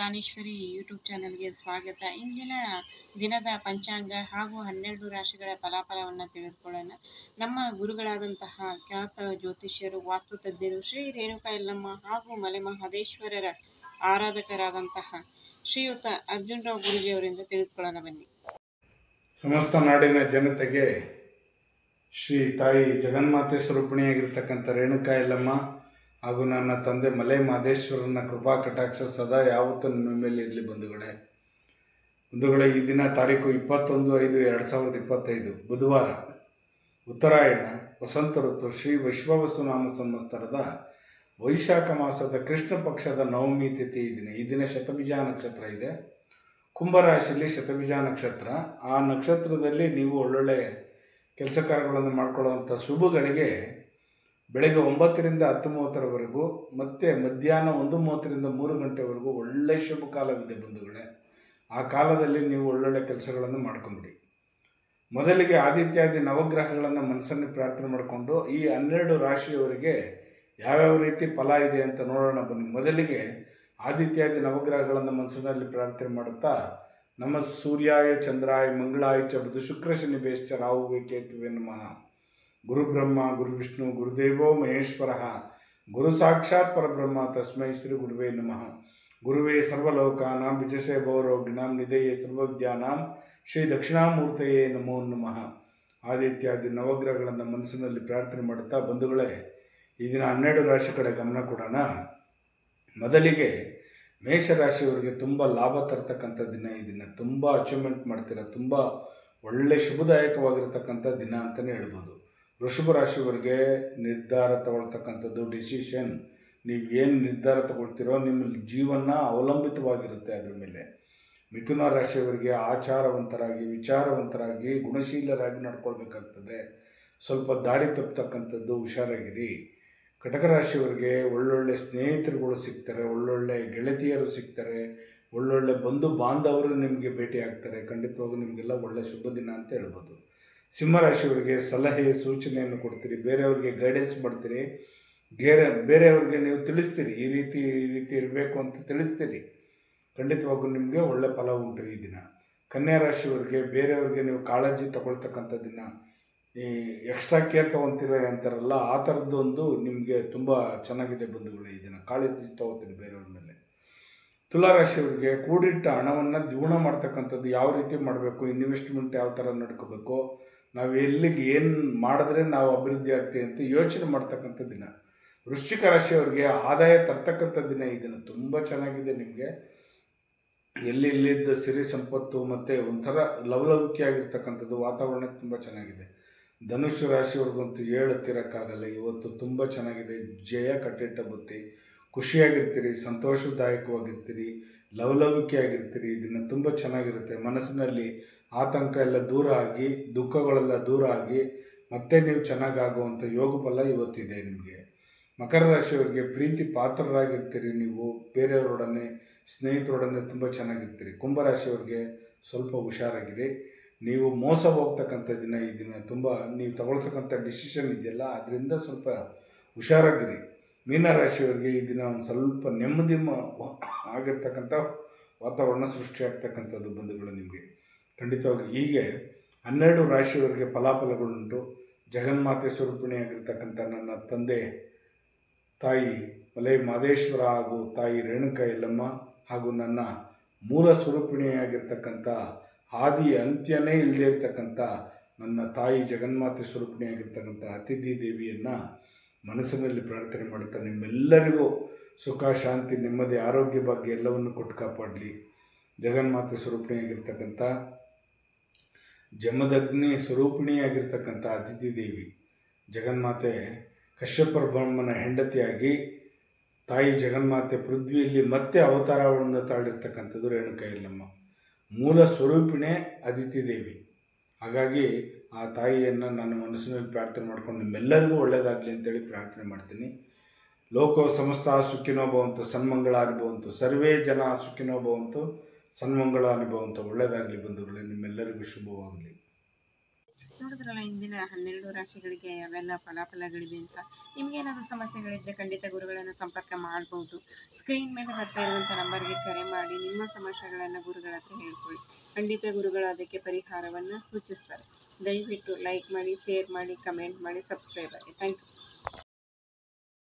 ಪ್ರಾಣೇಶ್ವರಿ YouTube ಚಾನಲ್ಗೆ ಸ್ವಾಗತ. ಇಂದಿನ ದಿನದ ಪಂಚಾಂಗ ಹಾಗೂ 12 ರಾಶಿಗಳ ಫಲಾಫಲವನ್ನು ತಿಳಿದುಕೊಳ್ಳೋಣ. ನಮ್ಮ ಗುರುಗಳಾದಂತಹ ಖ್ಯಾತ ಜ್ಯೋತಿಷ್ಯರು, ವಾಸ್ತುತಜ್ಞರು, ಶ್ರೀ ರೇಣುಕಾ ಯಲ್ಲಮ್ಮ ಹಾಗೂ ಮಲೆ ಮಹದೇಶ್ವರರ ಆರಾಧಕರಾದಂತಹ ಶ್ರೀಯುತ ಅರ್ಜುನರಾವ್ ಗುರೂಜಿಯವರಿಂದ ತಿಳಿದುಕೊಳ್ಳೋಣ ಬನ್ನಿ. ಸಮಸ್ತ ನಾಡಿನ ಜನತೆಗೆ ಶ್ರೀ ತಾಯಿ ಜಗನ್ಮಾತೆ ಸ್ವರೂಪಿಣಿಯಾಗಿರ್ತಕ್ಕಂಥ ರೇಣುಕಾ ಯಲ್ಲಮ್ಮ ಹಾಗೂ ನನ್ನ ತಂದೆ ಮಲೆ ಮಹದೇಶ್ವರನ ಕೃಪಾ ಕಟಾಕ್ಷ ಸದಾ ಯಾವತ್ತೂ ನಿಮ್ಮ ಮೇಲೆ ಇರಲಿ ಬಂಧುಗಳೇ. ಈ ದಿನ ತಾರೀಕು 21/5/2025 ಬುಧವಾರ, ಉತ್ತರಾಯಣ, ವಸಂತ ಋತು, ಶ್ರೀ ವಿಶ್ವಾವಸುನಾಮ ಸಂವತ್ಸರದ ವೈಶಾಖ ಮಾಸದ ಕೃಷ್ಣ ಪಕ್ಷದ ನವಮಿ ತಿಥಿ ಈ ದಿನ ಶತಬೀಜ ನಕ್ಷತ್ರ ಇದೆ. ಕುಂಭರಾಶಿಯಲ್ಲಿ ಶತಬೀಜ ನಕ್ಷತ್ರ. ಆ ನಕ್ಷತ್ರದಲ್ಲಿ ನೀವು ಒಳ್ಳೊಳ್ಳೆ ಕೆಲಸ ಕಾರ್ಯಗಳನ್ನು ಮಾಡಿಕೊಳ್ಳುವಂಥ ಶುಭಗಳಿಗೆ ಬೆಳಗ್ಗೆ 9ರಿಂದ 10:30ರವರೆಗೂ ಮತ್ತು ಮಧ್ಯಾಹ್ನ 1:30ರಿಂದ 3 ಗಂಟೆವರೆಗೂ ಒಳ್ಳೆಯ ಶುಭ ಕಾಲವಿದೆ ಬಂಧುಗಳೇ. ಆ ಕಾಲದಲ್ಲಿ ನೀವು ಒಳ್ಳೊಳ್ಳೆ ಕೆಲಸಗಳನ್ನು ಮಾಡ್ಕೊಂಬಿಡಿ. ಮೊದಲಿಗೆ ಆದಿತ್ಯಾದಿ ನವಗ್ರಹಗಳನ್ನು ಮನಸ್ಸನ್ನು ಪ್ರಾರ್ಥನೆ ಮಾಡಿಕೊಂಡು ಈ 12 ರಾಶಿಯವರಿಗೆ ಯಾವ್ಯಾವ ರೀತಿ ಫಲ ಇದೆ ಅಂತ ನೋಡೋಣ ಬನ್ನಿ. ಮೊದಲಿಗೆ ಆದಿತ್ಯಾದಿ ನವಗ್ರಹಗಳನ್ನು ಮನಸ್ಸಿನಲ್ಲಿ ಪ್ರಾರ್ಥನೆ ಮಾಡುತ್ತಾ ನಮ್ಮ ಸೂರ್ಯಾಯ ಚಂದ್ರಾಯ ಮಂಗಳಾಯ ಚ ಬುಧ ಶುಕ್ರ ಶನಿ ಬೇಶ್ಚ ರಾಹುವೇ ಕೇತುವೇ ನಮಃ. ಗುರು ಬ್ರಹ್ಮ ಗುರು ವಿಷ್ಣು ಗುರುದೇವೋ ಮಹೇಶ್ವರ ಗುರು ಸಾಕ್ಷಾತ್ ಪರಬ್ರಹ್ಮ ತಸ್ಮೈ ಶ್ರೀ ಗುರುವೇ ನಮಃ. ಗುರುವೇ ಸರ್ವಲೋಕಾನಾಂ ವಿಜಸೇ ಭವರೋಗಿಣಾಂ ನಿಧಯೇ ಸರ್ವವಿದ್ಯಾನಾಂ ಶ್ರೀ ದಕ್ಷಿಣಾಮೂರ್ತಯೇ ನಮೋ ನಮಃ. ಆದಿತ್ಯಾದಿ ನವಗ್ರಹಗಳನ್ನು ಮನಸ್ಸಿನಲ್ಲಿ ಪ್ರಾರ್ಥನೆ ಮಾಡುತ್ತಾ ಬಂಧುಗಳೇ, ಈ ದಿನ 12 ರಾಶಿ ಕಡೆ ಗಮನ ಕೊಡೋಣ. ಮೊದಲಿಗೆ ಮೇಷರಾಶಿಯವರಿಗೆ ತುಂಬ ಲಾಭ ತರ್ತಕ್ಕಂಥ ದಿನ ಈ ದಿನ. ತುಂಬ ಅಚೀವ್ಮೆಂಟ್ ಮಾಡ್ತೀರ, ತುಂಬ ಒಳ್ಳೆ ಶುಭದಾಯಕವಾಗಿರ್ತಕ್ಕಂಥ ದಿನ ಅಂತಲೇ ಹೇಳ್ಬೋದು. ವೃಷಭ ರಾಶಿಯವರಿಗೆ ನಿರ್ಧಾರ ತಗೊಳ್ತಕ್ಕಂಥದ್ದು, ಡಿಸಿಷನ್, ನೀವು ಏನು ನಿರ್ಧಾರ ತಗೊಳ್ತೀರೋ ನಿಮ್ಮ ಜೀವನ ಅವಲಂಬಿತವಾಗಿರುತ್ತೆ ಅದ್ರ ಮೇಲೆ. ಮಿಥುನ ರಾಶಿಯವರಿಗೆ ಆಚಾರವಂತರಾಗಿ, ವಿಚಾರವಂತರಾಗಿ, ಗುಣಶೀಲರಾಗಿ ನಡ್ಕೊಳ್ಬೇಕಾಗ್ತದೆ. ಸ್ವಲ್ಪ ದಾರಿ ತಪ್ಪತಕ್ಕಂಥದ್ದು, ಹುಷಾರಾಗಿರಿ. ಕಟಕ ರಾಶಿಯವರಿಗೆ ಒಳ್ಳೊಳ್ಳೆ ಸ್ನೇಹಿತರುಗಳು ಸಿಗ್ತಾರೆ, ಒಳ್ಳೊಳ್ಳೆ ಗೆಳತಿಯರು ಸಿಗ್ತಾರೆ, ಒಳ್ಳೊಳ್ಳೆ ಬಂಧು ಬಾಂಧವರು ನಿಮಗೆ ಭೇಟಿ ಆಗ್ತಾರೆ. ಖಂಡಿತವಾಗೂ ನಿಮಗೆಲ್ಲ ಒಳ್ಳೆ ಶುಭ ದಿನ ಅಂತ ಹೇಳ್ಬೋದು. ಸಿಂಹರಾಶಿಯವರಿಗೆ ಸಲಹೆ ಸೂಚನೆಯನ್ನು ಕೊಡ್ತೀರಿ, ಬೇರೆಯವ್ರಿಗೆ ಗೈಡೆನ್ಸ್ ಮಾಡ್ತೀರಿ, ಬೇರೆಯವ್ರಿಗೆ ನೀವು ತಿಳಿಸ್ತೀರಿ, ಈ ರೀತಿ ಇರಬೇಕು ಅಂತ ತಿಳಿಸ್ತೀರಿ. ಖಂಡಿತವಾಗೂ ನಿಮಗೆ ಒಳ್ಳೆ ಫಲ ಉಂಟು ಈ ದಿನ. ಕನ್ಯಾ ರಾಶಿಯವರಿಗೆ ಬೇರೆಯವ್ರಿಗೆ ನೀವು ಕಾಳಜಿ ತಗೊಳ್ತಕ್ಕಂಥ ದಿನ. ಈ ಎಕ್ಸ್ಟ್ರಾ ಕೇರ್ ತೊಗೊತೀರ ಅಂತಾರಲ್ಲ, ಆ ಥರದ್ದೊಂದು ನಿಮಗೆ ತುಂಬ ಚೆನ್ನಾಗಿದೆ ಬಂಧುಗಳು. ಈ ದಿನ ಕಾಳಜಿ ತೊಗೋತೀರಿ ಬೇರೆಯವ್ರ ಮೇಲೆ. ತುಲಾರಾಶಿಯವರಿಗೆ ಕೂಡಿಟ್ಟ ಹಣವನ್ನು ದ್ವಿಗುಣ ಮಾಡ್ತಕ್ಕಂಥದ್ದು, ಯಾವ ರೀತಿ ಮಾಡಬೇಕು, ಇನ್ವೆಸ್ಟ್ಮೆಂಟ್ ಯಾವ ಥರ ನಡ್ಕೋಬೇಕು, ನಾವು ಎಲ್ಲಿಗೆ ಏನು ಮಾಡಿದ್ರೆ ನಾವು ಅಭಿವೃದ್ಧಿ ಆಗ್ತೀವಿ ಅಂತ ಯೋಚನೆ ಮಾಡ್ತಕ್ಕಂಥ ದಿನ. ವೃಶ್ಚಿಕ ರಾಶಿಯವರಿಗೆ ಆದಾಯ ತರ್ತಕ್ಕಂಥ ದಿನ ಈ ದಿನ. ತುಂಬ ಚೆನ್ನಾಗಿದೆ ನಿಮಗೆ. ಎಲ್ಲಿದ್ದ ಸಿರಿ ಸಂಪತ್ತು ಮತ್ತು ಒಂಥರ ಲವಲವಿಕೆ ಆಗಿರ್ತಕ್ಕಂಥದ್ದು ವಾತಾವರಣ ತುಂಬ ಚೆನ್ನಾಗಿದೆ. ಧನುಷ್ ರಾಶಿಯವ್ರಿಗಂತೂ ಹೇಳುತ್ತಿರೋಕ್ಕಾಗಲ್ಲ. ಇವತ್ತು ತುಂಬ ಚೆನ್ನಾಗಿದೆ. ಜಯ ಕಟ್ಟಿಟ್ಟ ಬುತ್ತಿ, ಖುಷಿಯಾಗಿರ್ತೀರಿ, ಸಂತೋಷದಾಯಕವಾಗಿರ್ತೀರಿ, ಲವಲವಿಕೆ ಆಗಿರ್ತೀರಿ. ಇದನ್ನು ತುಂಬ ಚೆನ್ನಾಗಿರುತ್ತೆ. ಮನಸ್ಸಿನಲ್ಲಿ ಆತಂಕ ಎಲ್ಲ ದೂರ ಆಗಿ, ದುಃಖಗಳೆಲ್ಲ ದೂರ ಆಗಿ ಮತ್ತೆ ನೀವು ಚೆನ್ನಾಗಾಗುವಂಥ ಯೋಗ ಫಲ ಇವತ್ತಿದೆ ನಿಮಗೆ. ಮಕರ ರಾಶಿಯವರಿಗೆ ಪ್ರೀತಿ ಪಾತ್ರರಾಗಿರ್ತೀರಿ, ನೀವು ಬೇರೆಯವರೊಡನೆ, ಸ್ನೇಹಿತರೊಡನೆ ತುಂಬ ಚೆನ್ನಾಗಿರ್ತೀರಿ. ಕುಂಭರಾಶಿಯವರಿಗೆ ಸ್ವಲ್ಪ ಹುಷಾರಾಗಿರಿ, ನೀವು ಮೋಸ ಹೋಗ್ತಕ್ಕಂಥ ದಿನ ಈ ದಿನ. ತುಂಬ ನೀವು ತಗೊಳ್ತಕ್ಕಂಥ ಡಿಸಿಷನ್ ಇದೆಯಲ್ಲ ಅದರಿಂದ ಸ್ವಲ್ಪ ಹುಷಾರಾಗಿರಿ. ಮೀನರಾಶಿಯವರಿಗೆ ಈ ದಿನ ಒಂದು ಸ್ವಲ್ಪ ನೆಮ್ಮದಿ ಆಗಿರ್ತಕ್ಕಂಥ ವಾತಾವರಣ ಸೃಷ್ಟಿಯಾಗ್ತಕ್ಕಂಥದ್ದು ಬಂಧುಗಳು ನಿಮಗೆ. ಖಂಡಿತವಾಗಿ ಹೀಗೆ 12 ರಾಶಿಯವರಿಗೆ ಫಲಾಫಲಗಳುಂಟು. ಜಗನ್ಮಾತೆ ಸ್ವರೂಪಿಣಿಯಾಗಿರ್ತಕ್ಕಂಥ ನನ್ನ ತಂದೆ ತಾಯಿ ಮಲೆ ಮಹದೇಶ್ವರ ಹಾಗೂ ತಾಯಿ ರೇಣುಕಾ ಯಲ್ಲಮ್ಮ ಹಾಗೂ ನನ್ನ ಮೂಲ ಸ್ವರೂಪಿಣಿಯಾಗಿರ್ತಕ್ಕಂಥ ಆದಿ ಅಂತ್ಯನೇ ಇಲ್ಲದೇ ಇರ್ತಕ್ಕಂಥ ನನ್ನ ತಾಯಿ ಜಗನ್ಮಾತೆ ಸ್ವರೂಪಿಣಿಯಾಗಿರ್ತಕ್ಕಂಥ ಅತಿಥಿ ದೇವಿಯನ್ನು ಮನಸ್ಸಿನಲ್ಲಿ ಪ್ರಾರ್ಥನೆ ಮಾಡುತ್ತಾ ನಿಮ್ಮೆಲ್ಲರಿಗೂ ಸುಖ, ಶಾಂತಿ, ನೆಮ್ಮದಿ, ಆರೋಗ್ಯ, ಭಾಗ್ಯ ಎಲ್ಲವನ್ನು ಕೊಟ್ಟು ಕಾಪಾಡಲಿ. ಜಗನ್ಮಾತೆ ಸ್ವರೂಪಿಣಿಯಾಗಿರ್ತಕ್ಕಂಥ ಜಮದಗ್ನಿ ಸ್ವರೂಪಿಣಿಯಾಗಿರ್ತಕ್ಕಂಥ ಅತಿಥಿ ದೇವಿ ಜಗನ್ಮಾತೆ ಕಶ್ಯಪ ಬ್ರಹ್ಮನ ಹೆಂಡತಿಯಾಗಿ ತಾಯಿ ಜಗನ್ಮಾತೆ ಪೃಥ್ವಿಯಲ್ಲಿ ಮತ್ತೆ ಅವತಾರವನ್ನು ತಾಳಿರ್ತಕ್ಕಂಥದ್ದು ರೇಣುಕಾ ಯಲ್ಲಮ್ಮ. ಮೂಲ ಸ್ವರೂಪಿಣೆ ಅದಿತಿ ದೇವಿ. ಹಾಗಾಗಿ ಆ ತಾಯಿಯನ್ನು ನಾನು ಮನಸ್ಸಿನಲ್ಲಿ ಪ್ರಾರ್ಥನೆ ಮಾಡ್ಕೊಂಡು ನಿಮ್ಮೆಲ್ಲರಿಗೂ ಒಳ್ಳೆಯದಾಗಲಿ ಅಂತೇಳಿ ಪ್ರಾರ್ಥನೆ ಮಾಡ್ತೀನಿ. ಲೋಕೋ ಸಮಸ್ತ ಸುಖಿನೋ ಭವಂತು, ಸನ್ಮಂಗಳ ಅನುಭವಂತು, ಸರ್ವೇ ಜನ ಸುಖಿನೋ ಭವಂತು, ಸನ್ಮಂಗಳ ಅನುಭವಂತು. ಒಳ್ಳೆಯದಾಗಲಿ ಬಂಧುಗಳೇ, ನಿಮ್ಮೆಲ್ಲರಿಗೂ ಶುಭವಾಗಲಿ. ನೋಡಿದ್ರಲ್ಲ ಇಂದಿನ 12 ರಾಶಿಗಳಿಗೆ ಯಾವೆಲ್ಲ ಫಲಾಫಲಗಳಿದೆ ಅಂತ. ನಿಮಗೇನಾದರೂ ಸಮಸ್ಯೆಗಳಿದ್ದರೆ ಖಂಡಿತ ಗುರುಗಳನ್ನು ಸಂಪರ್ಕ ಮಾಡ್ಬೋದು. ಸ್ಕ್ರೀನ್ ಮೇಲೆ ಬರ್ತಾ ಇರುವಂಥ ನಂಬರ್ಗೆ ಕರೆ ಮಾಡಿ ನಿಮ್ಮ ಸಮಸ್ಯೆಗಳನ್ನು ಗುರುಗಳ ಹತ್ರ ಹೇಳ್ಕೊಳ್ಳಿ. ಖಂಡಿತ ಗುರುಗಳು ಅದಕ್ಕೆ ಪರಿಹಾರವನ್ನು ಸೂಚಿಸ್ತಾರೆ. ದಯವಿಟ್ಟು ಲೈಕ್ ಮಾಡಿ, ಶೇರ್ ಮಾಡಿ, ಕಮೆಂಟ್ ಮಾಡಿ, ಸಬ್ಸ್ಕ್ರೈಬ್ ಆಗಿ. Thank you.